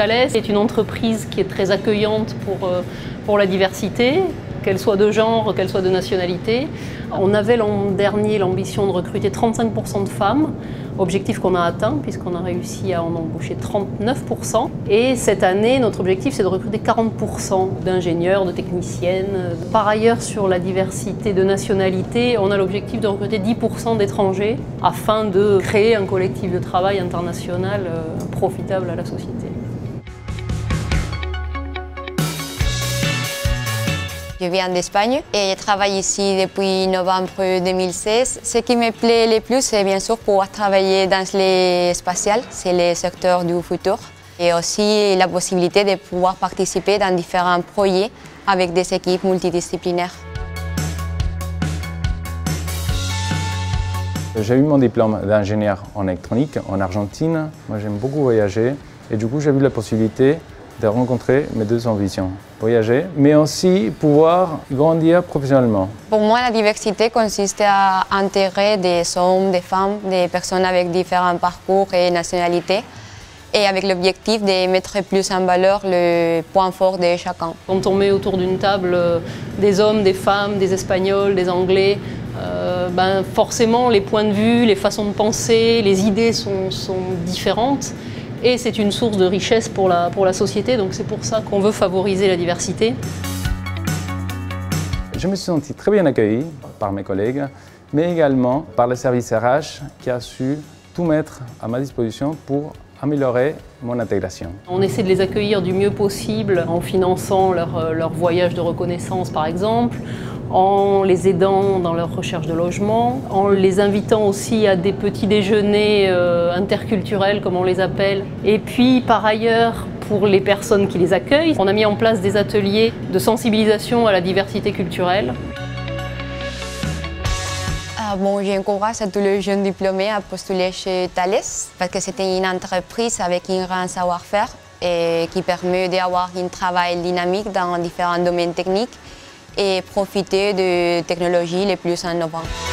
Thales est une entreprise qui est très accueillante pour la diversité, qu'elle soit de genre, qu'elle soit de nationalité. On avait l'an dernier l'ambition de recruter 35% de femmes, objectif qu'on a atteint puisqu'on a réussi à en embaucher 39%. Et cette année, notre objectif c'est de recruter 40% d'ingénieurs, de techniciennes. Par ailleurs, sur la diversité de nationalité, on a l'objectif de recruter 10% d'étrangers afin de créer un collectif de travail international profitable à la société. Je viens d'Espagne et je travaille ici depuis novembre 2016. Ce qui me plaît le plus, c'est bien sûr pouvoir travailler dans l'espacial, c'est le secteur du futur. Et aussi la possibilité de pouvoir participer dans différents projets avec des équipes multidisciplinaires. J'ai eu mon diplôme d'ingénieur en électronique en Argentine. Moi, j'aime beaucoup voyager et du coup, j'ai eu la possibilité de rencontrer mes deux ambitions. Voyager, mais aussi pouvoir grandir professionnellement. Pour moi, la diversité consiste à intégrer des hommes, des femmes, des personnes avec différents parcours et nationalités, et avec l'objectif de mettre plus en valeur le point fort de chacun. Quand on met autour d'une table des hommes, des femmes, des Espagnols, des Anglais, forcément les points de vue, les façons de penser, les idées sont différentes. Et c'est une source de richesse pour la société, donc c'est pour ça qu'on veut favoriser la diversité. Je me suis senti très bien accueilli par mes collègues, mais également par le service RH qui a su tout mettre à ma disposition pour améliorer mon intégration. On essaie de les accueillir du mieux possible en finançant leur voyage de reconnaissance par exemple, en les aidant dans leur recherche de logement, en les invitant aussi à des petits déjeuners interculturels comme on les appelle. Et puis par ailleurs, pour les personnes qui les accueillent, on a mis en place des ateliers de sensibilisation à la diversité culturelle. J'encourage à tous les jeunes diplômés à postuler chez Thales parce que c'était une entreprise avec un grand savoir-faire et qui permet d'avoir un travail dynamique dans différents domaines techniques et profiter de technologies les plus innovantes.